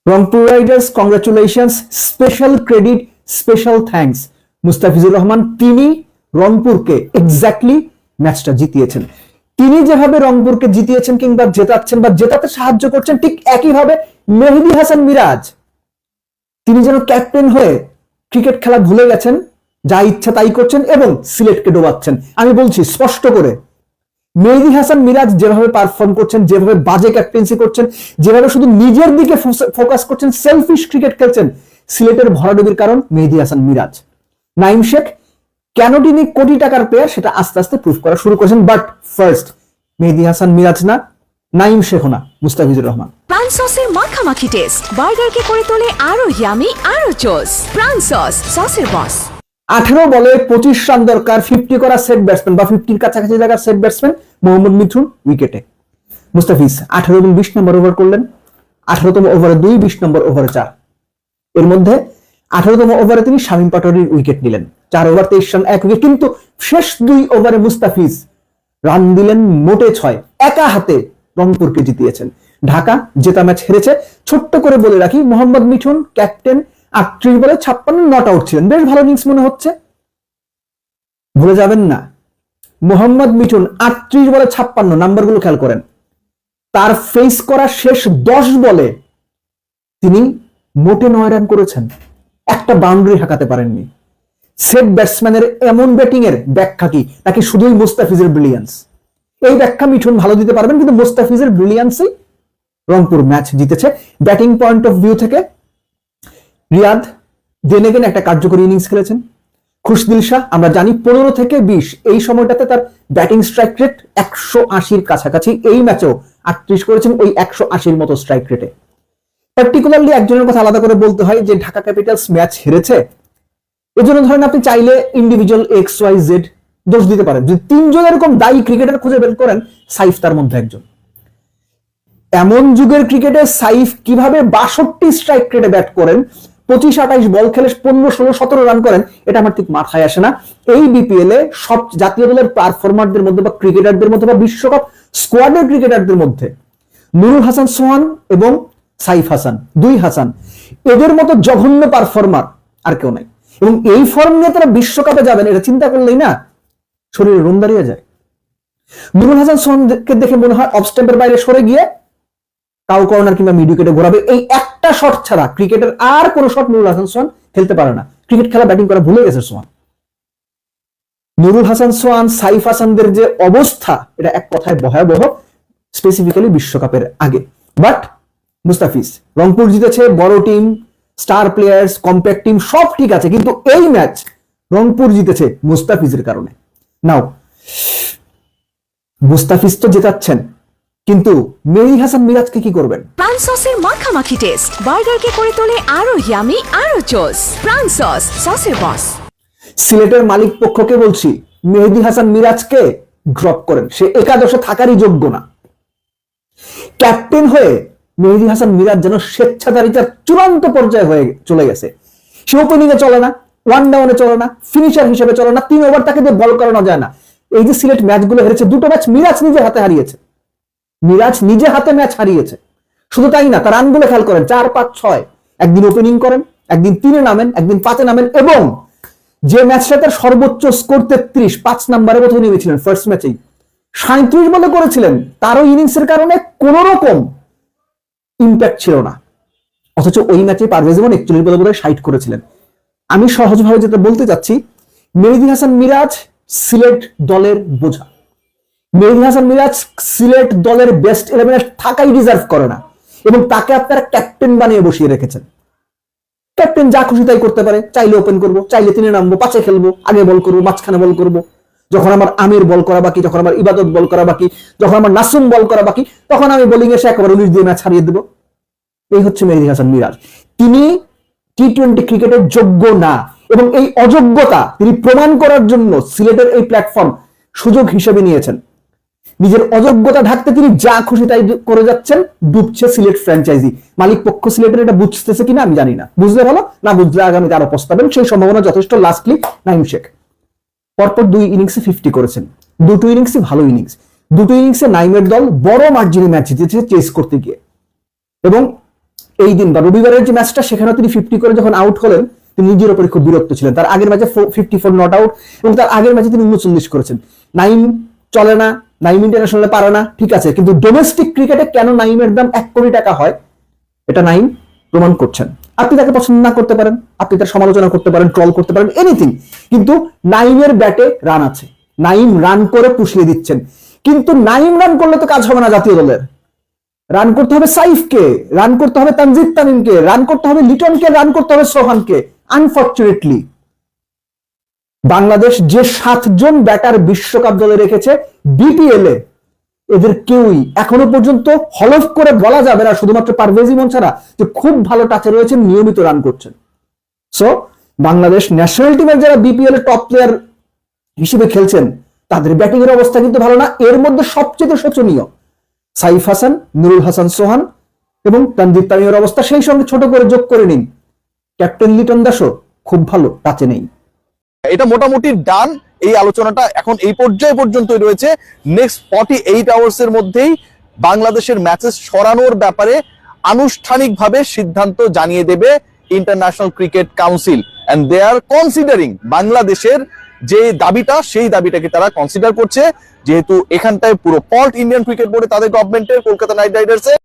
Rangpur Riders congratulations, special credit, special thanks Mustafizur Rahman. তিনি রংপুরকে exactly ম্যাচটা জিতিয়েছেন। তিনি যেভাবে রংপুরকে জিতিয়েছেন কিংবা জেতাচ্ছেন বা জেতাতে সাহায্য করছেন, ঠিক একইভাবে মেহেদী হাসান মিরাজ, তিনি যেন ক্যাপ্টেন হয়ে ক্রিকেট খেলা ভুলে গেছেন, যা ইচ্ছা তাই করছেন এবং সিলেটকে ডোবাচ্ছেন। আমি বলছি স্পষ্ট করে, মেহেদী হাসান মিরাজ যেভাবে পারফর্ম করছেন, যেভাবে বাজে ক্যাপ্টেন্সি করছেন, যেভাবে শুধু নিজের দিকে ফোকাস করছেন, সেলফিশ ক্রিকেট খেলছেন, সিলেটের ভরাডুবির কারণ মেহেদী হাসান মিরাজ। নাইম শেখ কেন তিনি কোটি টাকার প্লেয়ার সেটা আস্তে আস্তে প্রুফ করা শুরু করেছেন, বাট ফার্স্ট মেহেদী হাসান মিরাজ না, নাইম শেখ না, মুস্তাফিজুর রহমান। প্রাণ সসের মাখামাখি টেস্ট বার্গারকে করে তোলে আরো ইয়ামি, আরো জোস। প্রাণ সস, সসের বস। 18 বলে 25 রান দরকার, 50 করা সেট ব্যাটসম্যান বা 50-র কাছাকাছি জায়গার সেট ব্যাটসম্যান মোহাম্মদ মিঠুন উইকেটে। মুস্তাফিজ 18 এবং 20 নম্বর ওভার করলেন। 18তম ওভারে 2, 20 নম্বর ওভারে 4। এর মধ্যে 18তম ওভারে তিনি শামীম পাটোয়ারির উইকেট নিলেন। 4 ওভার 23 রান, 1 উইকেট। কিন্তু শেষ 2 ওভারে মুস্তাফিজ রান দিলেন মোটে 6, একা হাতে রংপুরকে জিতিয়েছেন। ঢাকা জেতা ম্যাচ হেরেছে। ছোট্ট করে বলে রাখি, মোহাম্মদ মিঠুন ক্যাপ্টেন, 38 বলে 56 নট আউট ছিলেন। বেশ ভালো ইনিংস মনে হচ্ছে, ভুলে যাবেন না। মোহাম্মদ মিঠুন 38 বলে 56, নাম্বারগুলো খেয়াল করেন। তার ফেস করা শেষ 10 বলে তিনি মোটে 9 রান করেছেন, একটা বাউন্ডারি হাঁকাতে পারেননি। সেট ব্যাটসম্যানের এমন ব্যাটিং এর ব্যাখ্যা কি? নাকি শুধুই মুস্তাফিজের ব্রিলিয়ান্স? এই ব্যাখ্যা মিঠুন ভালো দিতে পারবেন, কিন্তু মুস্তাফিজের ব্রিলিয়ান্সই রংপুর ম্যাচ জিতেছে। ব্যাটিং পয়েন্ট অফ ভিউ থেকে রিয়াদ দেনেগেন একটা কার্যকরী ইনিংস খেলেছেন। খুশদিল শাহ আমরা জানি 15 থেকে 20 এই সময়টাতে তার ব্যাটিং স্ট্রাইক রেট 180-র কাছাকাছি। এই ম্যাচেও 38 করেছেন ওই 180-র মতো স্ট্রাইক রেটে। পার্টিকুলারলি একজনের কথা আলাদা করে বলতে হয়, যে ঢাকা ক্যাপিটালস ম্যাচ হেরেছে, এজন্য ধরেন আপনি চাইলে ইন্ডিভিজুয়াল XYZ দোষ দিতে পারেন। যদি 3 জন এরকম দায়ী ক্রিকেটার খুঁজে বের করেন, সাইফ তার মধ্যে একজন। এমন যুগের ক্রিকেটে সাইফ কিভাবে 62 স্ট্রাইক রেটে ব্যাট করেন, 25-28 বল খেলে 15-16-17 রান করেন, এটা আমার ঠিক মাথায় আসে না। এই বিপিএল এ সব জাতীয় দলের পারফরমারদের মধ্যে বা ক্রিকেটারদের মধ্যে বা বিশ্বকাপ স্কোয়াডের ক্রিকেটারদের মধ্যে নুরুল হাসান সোহান এবং সাইফ হাসান, 2 হাসান, এদের মতো জঘন্য পারফরমার আর কেউ নাই। এবং এই ফর্ম নিয়ে তারা বিশ্বকাপে যাবেন, এটা চিন্তা করলেই না শরীরে রোম দাঁড়িয়ে যায়। নুরুল হাসান সোহানকে দেখে মনে হয় অফ স্ট্যাম্পের বাইরে সরে গিয়ে কাউ কর্নার কিংবা মিড উইকেটে ঘোরাবে। এই একটা শট ছাড়া ক্রিকেটের আর কোন শট নুরুল হাসান সোহান খেলতে পারে না। ক্রিকেট খেলা, ব্যাটিং করা ভুলে গেছে সোহান। নুরুল হাসান সোহান, সাইফ হাসানদের যে অবস্থা, এটা এক কথায় ভয়াবহ, স্পেসিফিক্যালি বিশ্বকাপের আগে। বাট মুস্তাফিজ, রংপুর জিতেছে, বড় team, star players, compact team, সব ঠিক আছে, কিন্তু এই ম্যাচ রংপুর জিতেছে মুস্তাফিজের কারণে। নাও মুস্তাফিজ তো জেতাচ্ছেন, কিন্তু মেহেদী হাসান মিরাজকে কি করবেন? প্রাণ সসের মাখামাখি টেস্ট বার্গারকে করে তোলে আরো ইয়ামি, আরো জোস। প্রাণ সস, সসের বস। সিলেটের মালিক পক্ষকে বলছি, মেহেদী হাসান মিরাজকে ড্রপ করেন, সে একাদশে থাকারই যোগ্য না। ক্যাপ্টেন হয়ে মেহেদী হাসান মিরাজ যেন স্বেচ্ছাচারিতার চূড়ান্ত পর্যায়ে হয়ে চলে গেছে। সে ওপেনিং এ চলে না, ওয়ান ডাউনে চলে না, ফিনিশার হিসেবে চলে না, 3 ওভার তাকে দিয়ে বল করানো যায় না। এই যে সিলেট ম্যাচগুলো হেরেছে, 2টো ম্যাচ মিরাজ নিজে হাতে হারিয়েছে। মিরাজ নিজে হাতে ম্যাচ হারিয়েছে। শুধু তাই না, তার রানগুলো খেয়াল করেন, 4, 5, 6। একদিন ওপেনিং করেন, একদিন 3-এ নামেন, একদিন 5-এ নামেন। এবং যে ম্যাচটা তার সর্বোচ্চ স্কোর 33, 5 নম্বরে বোধহয় নেমেছিলেন ফার্স্ট ম্যাচেই, 37 বলে করেছিলেন। তারও ইনিংসের কারণে কোন রকম ইম্প্যাক্ট ছিল না। অথচ ওই ম্যাচে পারভেজ ইমন 41 বলে বোধহয় 60 করেছিলেন। আমি সহজভাবে যেটা বলতে চাচ্ছি, মেহেদী হাসান মিরাজ সিলেট দলের বোঝা। মেহেদী হাসান মিরাজ সিলেট দলের বেস্ট 11-এ থাকাই ডিজার্ভ করে না, এবং তাকে আপনারা ক্যাপ্টেন বানিয়ে বসিয়ে রেখেছেন। ক্যাপ্টেন যা খুশি তাই করতে পারে, চাইলে ওপেন করবো, চাইলে 3-এ নামবো, 5-এ খেলবো, আগে বল করবো, মাঝখানে বল করবো, যখন আমার আমির বল করা বাকি, যখন আমার ইবাদত বল করা বাকি, যখন আমার নাসুম বল করা বাকি, তখন আমি বোলিং এসে একেবারে 19 দিয়ে ম্যাচ হারিয়ে দেবো। এই হচ্ছে মেহেদী হাসান মিরাজ। তিনি টি-20 ক্রিকেটের যোগ্য না, এবং এই অযোগ্যতা তিনি প্রমাণ করার জন্য সিলেটের এই প্ল্যাটফর্ম সুযোগ হিসেবে নিয়েছেন। নিজের অযোগ্যতা ঢাকতে তিনি যা খুশি তাই করে যাচ্ছেন। ডুবছে সিলেট ফ্র্যাঞ্চাইজি। মালিক পক্ষ সিলেটের এটা বুঝতেছে কিনা আমি জানি না। বুঝলে ভালো, না বুঝলে আগামীতে আরো পস্তাবেন, সেই সম্ভাবনা যথেষ্ট। লাস্টলি নাইম শেখ পরপর 2 ইনিংসে 50 করেছেন। 2টো ইনিংসই ভালো ইনিংস। 2টো ইনিংসে নাইমের দল বড় মার্জিনে ম্যাচ জিতেছে চেস করতে গিয়ে। এবং এই দিন বা রবিবারের যে ম্যাচটা সেখানে তিনি 50 করে যখন আউট হলেন তিনি নিজের উপরে খুব বিরক্ত ছিলেন। তার আগের ম্যাচে 54 নট আউট এবং তার আগের ম্যাচে তিনি 39 করেছেন। নাইম চলে না, নাইম ইন্টারন্যাশনালে পারে না, ঠিক আছে, কিন্তু ডোমেস্টিক ক্রিকেটে কেন নাইমের দাম 1 কোটি টাকা হয় এটা নাইম প্রমাণ করছেন। আপনি তাকে পছন্দ না করতে পারেন, আপনি তার সমালোচনা করতে পারেন, ট্রল করতে পারেন, এনিথিং, কিন্তু নাইমের ব্যাটে রান আছে, নাইম রান করে পুষিয়ে দিচ্ছেন। কিন্তু নাইম রান করলে তো কাজ হবে না জাতীয় দলের, রান করতে হবে সাইফকে, রান করতে হবে তানজিদ তামিমকে, রান করতে হবে লিটনকে, রান করতে হবে সোহানকে। আনফরচুনেটলি বাংলাদেশ যে 7 জন ব্যাটার বিশ্বকাপ দলে রেখেছে বিপিএল এ, এদের কেউই এখনো পর্যন্ত হলফ করে বলা যাবে না, শুধুমাত্র পারভেজ ইমন ছাড়া, যে খুব ভালো টাচে রয়েছেন, নিয়মিত রান করছেন। সো বাংলাদেশ ন্যাশনাল টিমের যারা বিপিএল এর টপ প্লেয়ার হিসেবে খেলছেন তাদের ব্যাটিং এর অবস্থা কিন্তু ভালো না। এর মধ্যে সবচেয়ে শোচনীয় সাইফ হাসান, নুরুল হাসান সোহান এবং তানজিদ তামিমের অবস্থা। সেই সঙ্গে ছোট করে যোগ করে নিন ক্যাপ্টেন লিটন দাসও খুব ভালো টাচে নেই। এটা মোটামুটি ডান। এই আলোচনাটা এখন এই পর্যায়ে পর্যন্তই রয়েছে। নেক্সট 48 আওয়ার্স এর মধ্যেই বাংলাদেশের ম্যাচেস সরানোর ব্যাপারে আনুষ্ঠানিকভাবে সিদ্ধান্ত জানিয়ে দেবে international cricket council, and they are considering বাংলাদেশের যে দাবিটা, সেই দাবিটাকে তারা কনসিডার করছে, যেহেতু এখানটায় পুরো ফল্ট ইন্ডিয়ান ক্রিকেট বোর্ডে, তাদের গভর্নমেন্টের, কলকাতা নাইট রাইডার্সের।